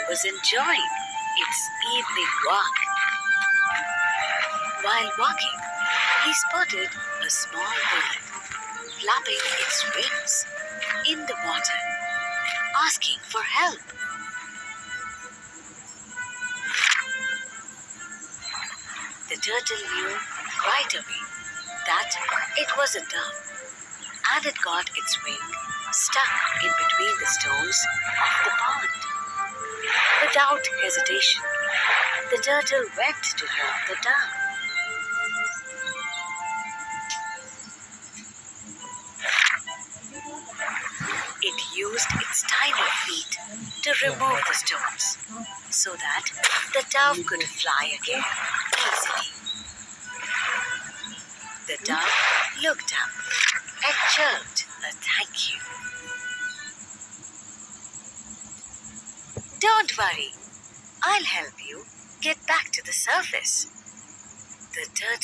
was enjoying its evening walk. While walking, he spotted a small bird flapping its wings in the water, asking for help. The turtle knew right away that it was a dove, and it got its wing stuck in between the stones of the pond. Without hesitation, the turtle went to help the dove. It used its tiny feet to remove the stones so that the dove could fly again easily. The dove looked up and chirped a thank you. "Don't worry, I'll help you get back to the surface." The turtle